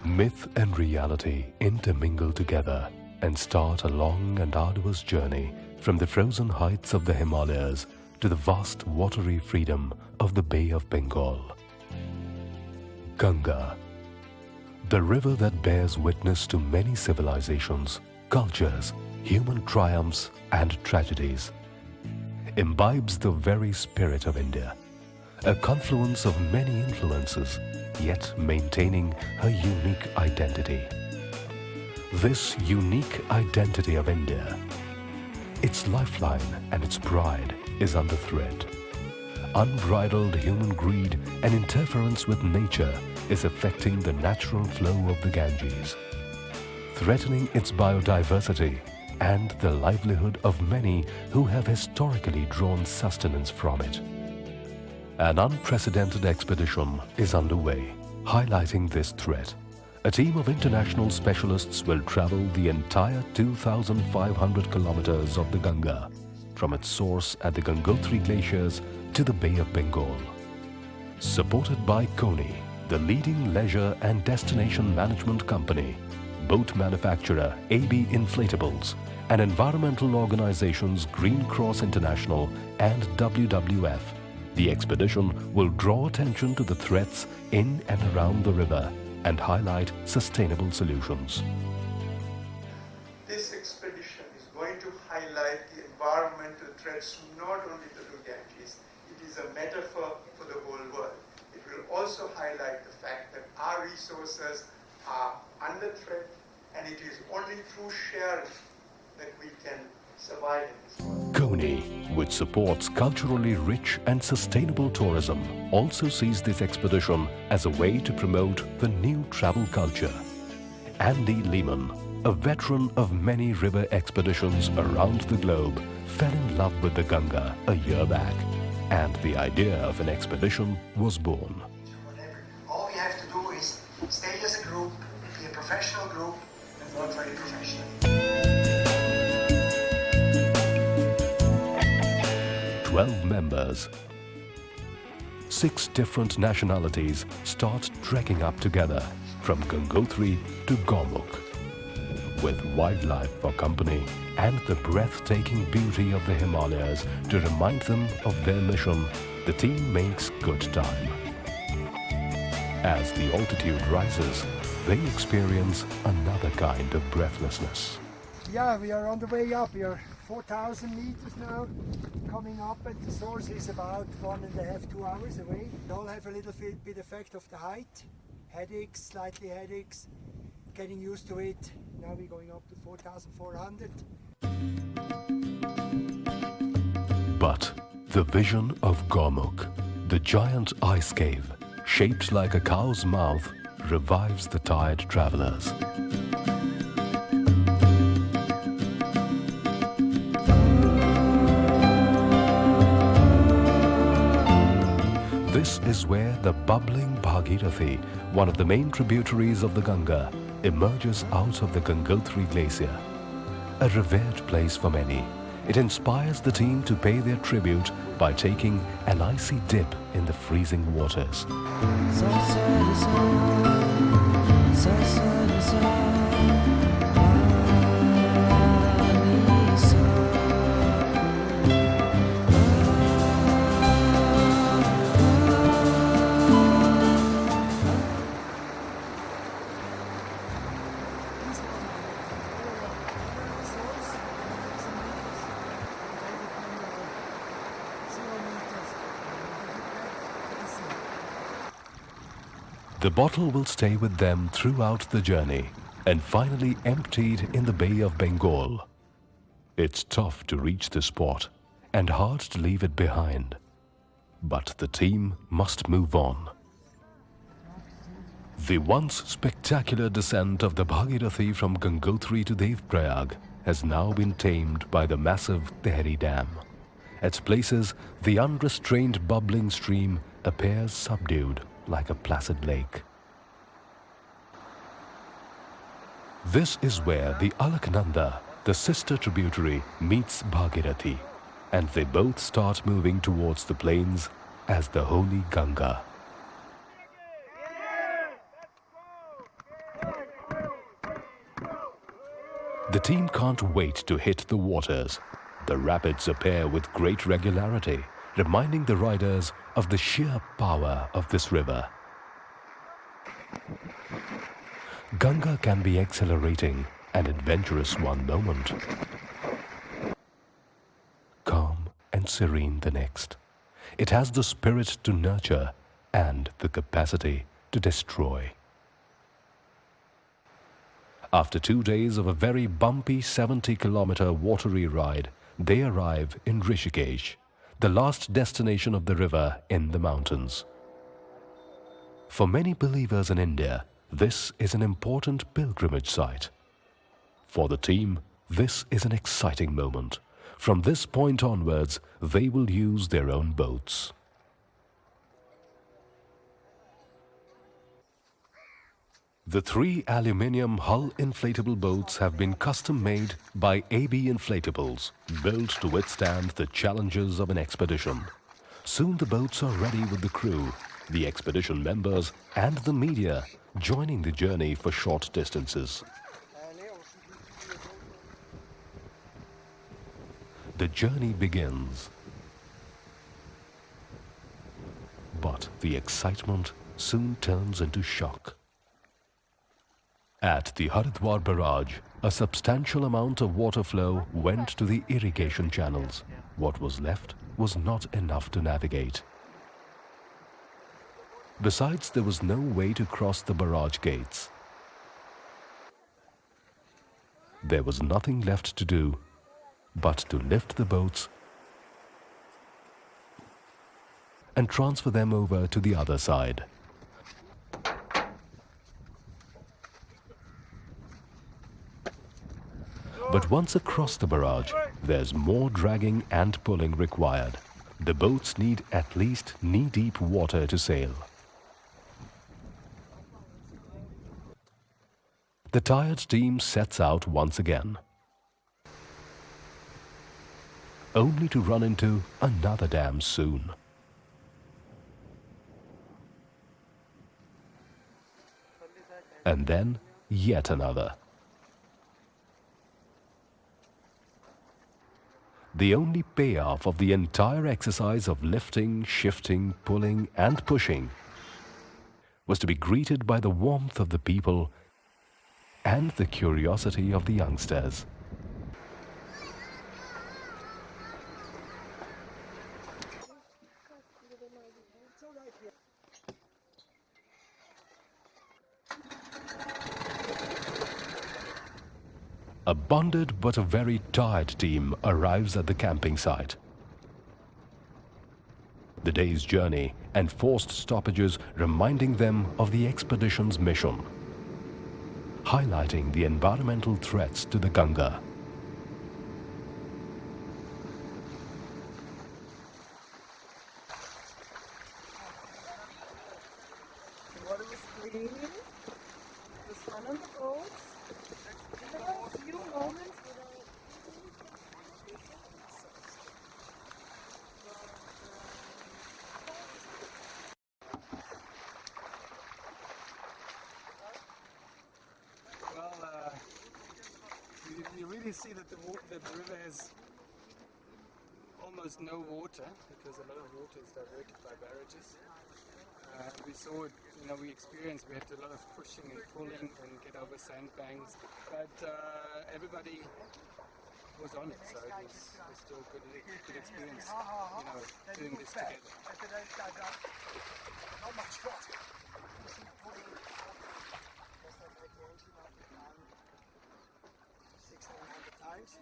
Myth and reality intermingle together and start a long and arduous journey from the frozen heights of the Himalayas to the vast watery freedom of the Bay of Bengal. Ganga, the river that bears witness to many civilizations, cultures, human triumphs and tragedies, imbibes the very spirit of India, a confluence of many influences, yet maintaining her unique identity. This unique identity of India, its lifeline and its pride is under threat. Unbridled human greed and interference with nature is affecting the natural flow of the Ganges, threatening its biodiversity and the livelihood of many who have historically drawn sustenance from it. An unprecedented expedition is underway, highlighting this threat. A team of international specialists will travel the entire 2,500 kilometers of the Ganga, from its source at the Gangotri glaciers to the Bay of Bengal. Supported by Koni, the leading leisure and destination management company, boat manufacturer AB Inflatables, and environmental organizations Green Cross International and WWF, the expedition will draw attention to the threats in and around the river and highlight sustainable solutions. This expedition is going to highlight the environmental threats not only to the Ganges, it is a metaphor for the whole world. It will also highlight the fact that our resources are under threat, and it is only through sharing that we can survive in this world. Koni, which supports culturally rich and sustainable tourism, also sees this expedition as a way to promote the new travel culture. Andy Leemann, a veteran of many river expeditions around the globe, fell in love with the Ganga a year back, and the idea of an expedition was born. All we have to do is stay as a group, be a professional group, and work very professionally. 12 members, 6 different nationalities start trekking up together from Gangotri to Gomukh. With wildlife for company and the breathtaking beauty of the Himalayas to remind them of their mission, the team makes good time. As the altitude rises, they experience another kind of breathlessness. Yeah, we are on the way up. We are 4,000 meters now, coming up, and the source is about 1.5–2 hours away. We all have a little bit effect of the height, headaches, slightly headaches, getting used to it. Now we're going up to 4,400. But the vision of Gomukh, the giant ice cave, shaped like a cow's mouth, revives the tired travelers. This is where the bubbling Bhagirathi, one of the main tributaries of the Ganga, emerges out of the Gangotri glacier. A revered place for many, it inspires the team to pay their tribute by taking an icy dip in the freezing waters. The bottle will stay with them throughout the journey and finally emptied in the Bay of Bengal. It's tough to reach the spot and hard to leave it behind. But the team must move on. The once spectacular descent of the Bhagirathi from Gangotri to Devprayag has now been tamed by the massive Tehri Dam. At places, the unrestrained bubbling stream appears subdued like a placid lake. This is where the Alaknanda, the sister tributary, meets Bhagirathi, and they both start moving towards the plains as the holy Ganga. The team can't wait to hit the waters. The rapids appear with great regularity, reminding the riders of the sheer power of this river. Ganga can be exhilarating and adventurous one moment, calm and serene the next. It has the spirit to nurture and the capacity to destroy. After 2 days of a very bumpy 70-kilometer watery ride, they arrive in Rishikesh, the last destination of the river in the mountains. For many believers in India, this is an important pilgrimage site. For the team, this is an exciting moment. From this point onwards, they will use their own boats. The 3 aluminium hull inflatable boats have been custom-made by AB Inflatables, built to withstand the challenges of an expedition. Soon the boats are ready with the crew, the expedition members and the media joining the journey for short distances. The journey begins. But the excitement soon turns into shock. At the Haridwar barrage, a substantial amount of water flow went to the irrigation channels. What was left was not enough to navigate. Besides, there was no way to cross the barrage gates. There was nothing left to do but to lift the boats and transfer them over to the other side. But once across the barrage, there's more dragging and pulling required. The boats need at least knee-deep water to sail. The tired team sets out once again, only to run into another dam soon. And then yet another. The only payoff of the entire exercise of lifting, shifting, pulling and pushing was to be greeted by the warmth of the people and the curiosity of the youngsters. A bonded but a very tired team arrives at the camping site. The day's journey and forced stoppages reminding them of the expedition's mission, highlighting the environmental threats to the Ganga. The water was clean, the sun on the boats. There were a few moments you really see that the river has almost no water because a lot of water is diverted by barrages. We saw it, we experienced, we had a lot of pushing and pulling and get over sandbanks, but everybody was on it, so it was still a good experience, doing this together. Not much water. Pulling 600 times.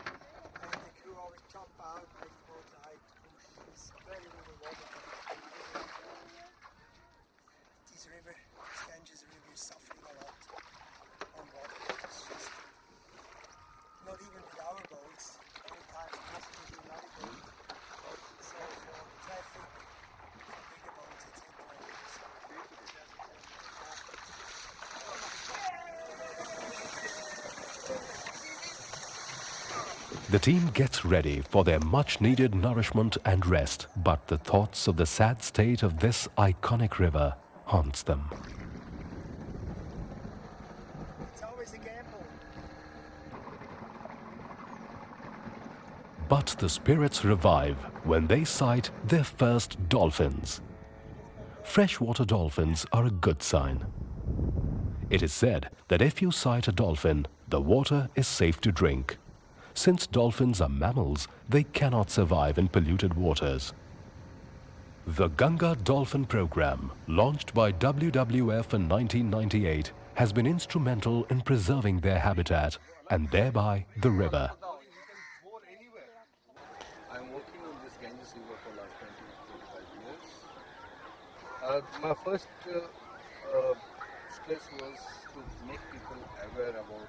And the crew always jump out, make boat light, push. It's very little water. This river, this Ganges River, is suffering a lot on water. It's just not even with our boats. Every time it has to be another boat. So for traffic, for bigger boats, it's important. The team gets ready for their much-needed nourishment and rest, but the thoughts of the sad state of this iconic river haunts them. It's always a gamble. But the spirits revive when they sight their first dolphins. Freshwater dolphins are a good sign. It is said that if you sight a dolphin, the water is safe to drink. Since dolphins are mammals, they cannot survive in polluted waters. The Ganga Dolphin Program, launched by WWF in 1998, has been instrumental in preserving their habitat and thereby the river. I'm working on this Ganges River for last 20 to 25 years. My first stress was to make people aware about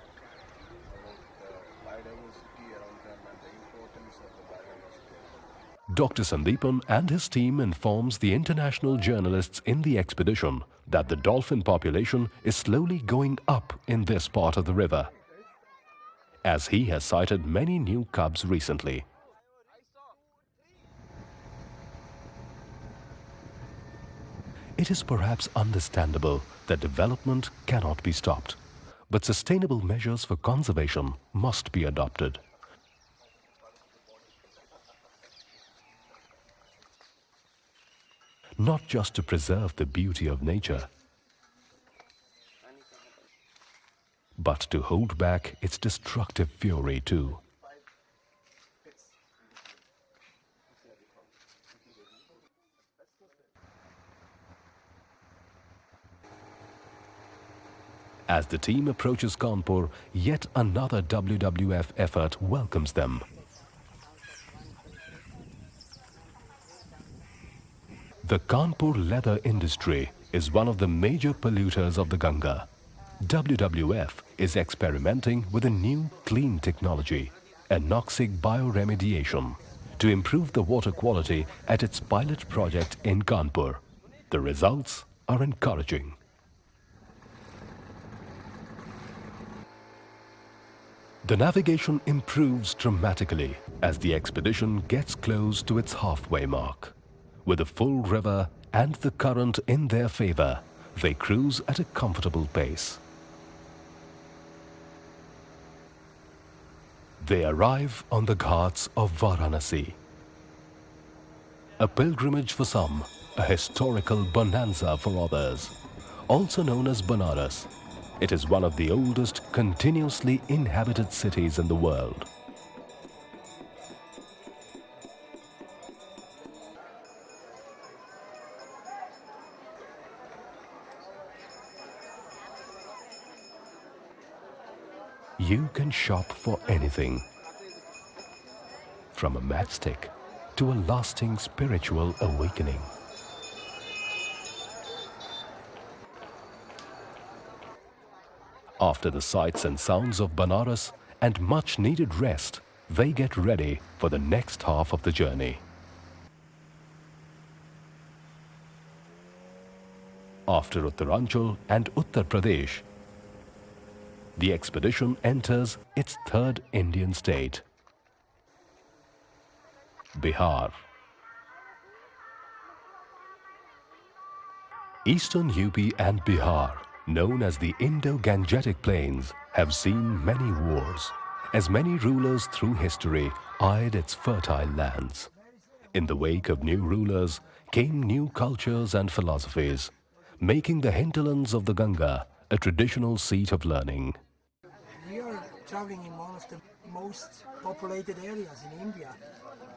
the biodiversity around them and the importance of the biodiversity. Dr. Sandeepan and his team informs the international journalists in the expedition that the dolphin population is slowly going up in this part of the river, as he has sighted many new cubs recently. It is perhaps understandable that development cannot be stopped, but sustainable measures for conservation must be adopted. Not just to preserve the beauty of nature, but to hold back its destructive fury too. As the team approaches Kanpur, yet another WWF effort welcomes them. The Kanpur leather industry is one of the major polluters of the Ganga. WWF is experimenting with a new clean technology, anoxic bioremediation, to improve the water quality at its pilot project in Kanpur. The results are encouraging. The navigation improves dramatically as the expedition gets close to its halfway mark. With the full river and the current in their favor, they cruise at a comfortable pace. They arrive on the ghats of Varanasi. A pilgrimage for some, a historical bonanza for others. Also known as Banaras, it is one of the oldest continuously inhabited cities in the world. You can shop for anything, from a matchstick to a lasting spiritual awakening. After the sights and sounds of Banaras and much needed rest, they get ready for the next half of the journey. After Uttaranchal and Uttar Pradesh, the expedition enters its third Indian state, Bihar. Eastern UP and Bihar, known as the Indo-Gangetic Plains, have seen many wars, as many rulers through history eyed its fertile lands. In the wake of new rulers came new cultures and philosophies, making the hinterlands of the Ganga a traditional seat of learning. We are traveling in one of the most populated areas in India,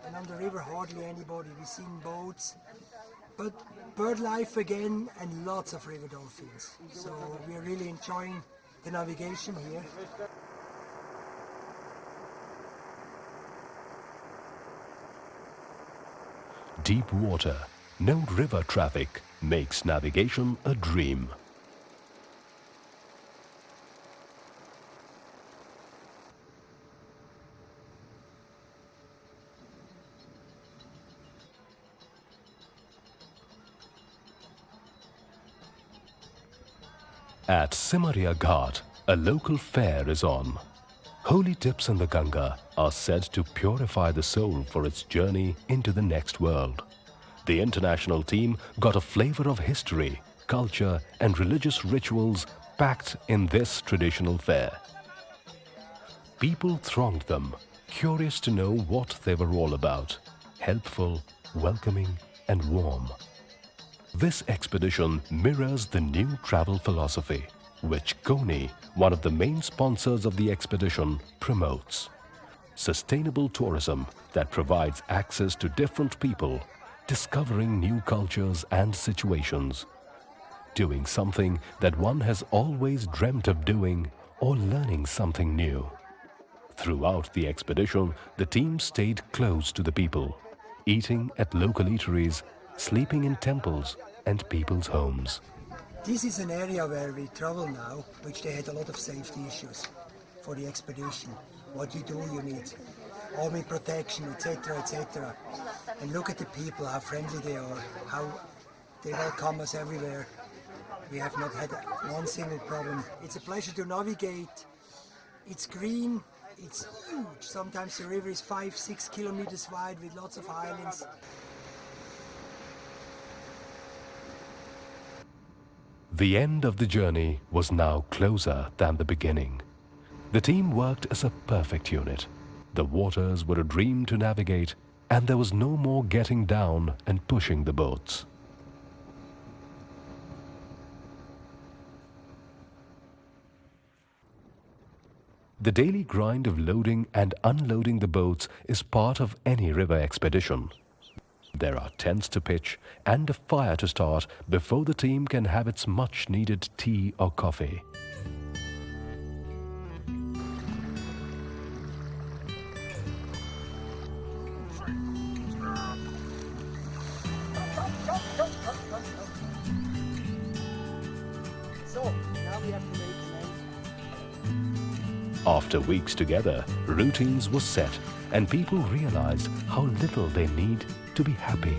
and on the river hardly anybody. We've seen boats, but bird life again and lots of river dolphins. So we are really enjoying the navigation here. Deep water, no river traffic, makes navigation a dream. At Simariya Ghat, a local fair is on. Holy dips in the Ganga are said to purify the soul for its journey into the next world. The international team got a flavor of history, culture, and religious rituals packed in this traditional fair. People thronged them, curious to know what they were all about, helpful, welcoming, and warm. This expedition mirrors the new travel philosophy, which KONI, one of the main sponsors of the expedition, promotes. Sustainable tourism that provides access to different people, discovering new cultures and situations, doing something that one has always dreamt of doing, or learning something new. Throughout the expedition, the team stayed close to the people, eating at local eateries, sleeping in temples and people's homes. This is an area where we travel now, which they had a lot of safety issues for the expedition. What you do, you need army protection, etc., etc. And look at the people, how friendly they are, how they welcome us everywhere. We have not had one single problem. It's a pleasure to navigate. It's green, it's huge. Sometimes the river is 5-6 kilometers wide with lots of islands. The end of the journey was now closer than the beginning. The team worked as a perfect unit. The waters were a dream to navigate, and there was no more getting down and pushing the boats. The daily grind of loading and unloading the boats is part of any river expedition. There are tents to pitch and a fire to start before the team can have its much-needed tea or coffee. So, now we have to make an end. After weeks together, routines were set and people realized how little they need to be happy.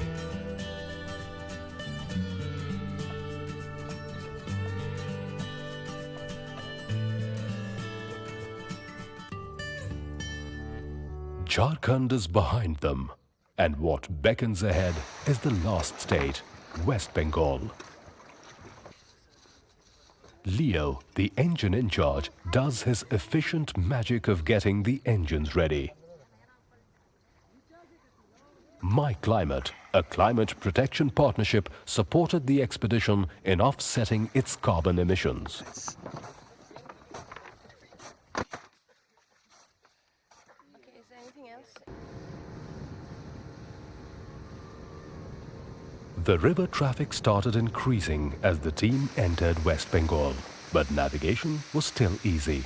Jharkhand is behind them, and what beckons ahead is the last state, West Bengal. Leo, the engine in charge, does his efficient magic of getting the engines ready. My Climate, a climate protection partnership, supported the expedition in offsetting its carbon emissions. Okay, is there anything else? The river traffic started increasing as the team entered West Bengal, but navigation was still easy.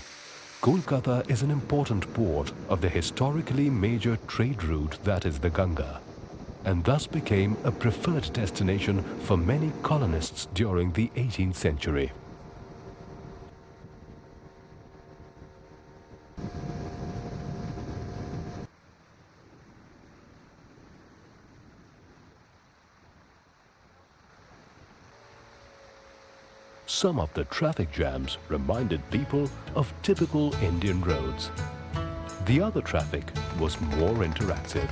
Kolkata is an important port of the historically major trade route that is the Ganga, and thus became a preferred destination for many colonists during the 18th century. Some of the traffic jams reminded people of typical Indian roads. The other traffic was more interactive.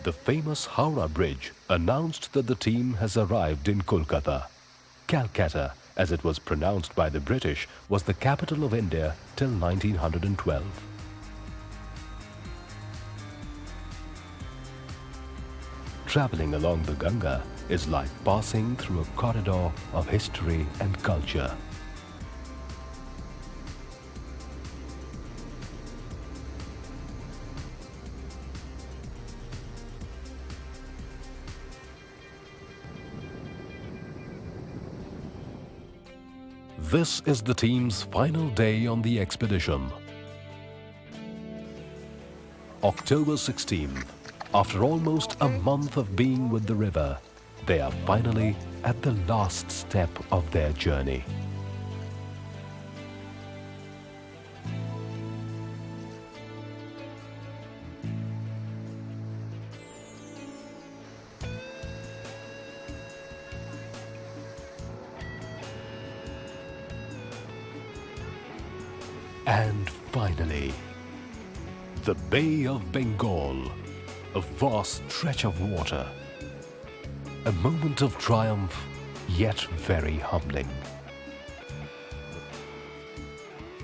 The famous Howrah Bridge announced that the team has arrived in Kolkata. Calcutta, as it was pronounced by the British, was the capital of India till 1912. traveling along the Ganga is like passing through a corridor of history and culture. This is the team's final day on the expedition. October 16th. After almost a month of being with the river, they are finally at the last step of their journey. And finally, the Bay of Bengal, a vast stretch of water. A moment of triumph, yet very humbling.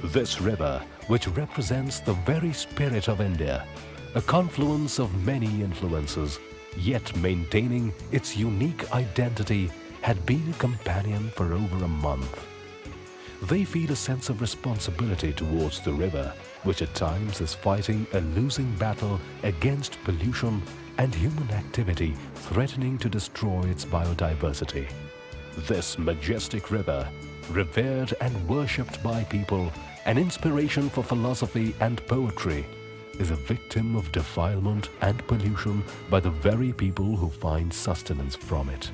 This river, which represents the very spirit of India, a confluence of many influences, yet maintaining its unique identity, had been a companion for over a month. They feel a sense of responsibility towards the river, which at times is fighting a losing battle against pollution and human activity threatening to destroy its biodiversity. This majestic river, revered and worshipped by people, an inspiration for philosophy and poetry, is a victim of defilement and pollution by the very people who find sustenance from it.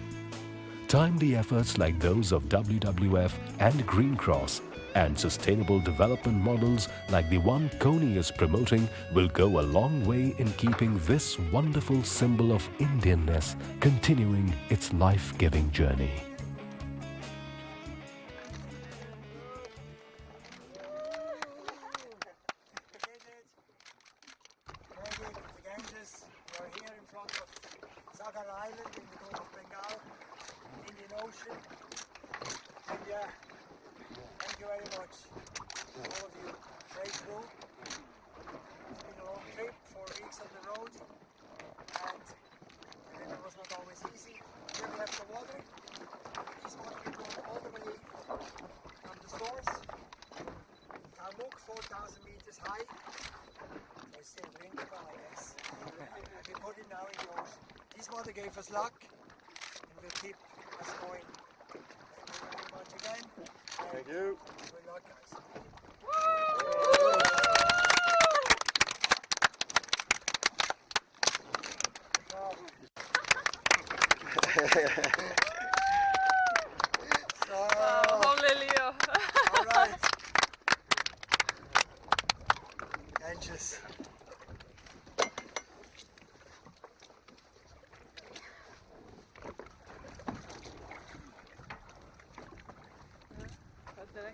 Timely efforts like those of WWF and Green Cross and sustainable development models like the one Kony is promoting will go a long way in keeping this wonderful symbol of Indianness continuing its life-giving journey. We are here in front of Ganga Island in the Bay of Bengal, Indian Ocean. And thank you very much, all of you. Great crew. It's been a long trip, 4 weeks on the road, and it was not always easy. Here we have the water. This water we brought all the way from the source. Kalmuk, 4,000 meters high. It's still drinkable, I guess. We put it now in the ocean. This water gave us luck and will keep us going. Thank you very much again. Thank you. Good luck, guys. Hallelujah. All right. Anxious.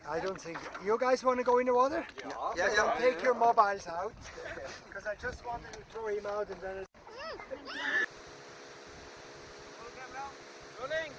I don't think you guys want to go in the water. Yeah. Take your mobiles out, because I just wanted to throw him out and then. Rolling.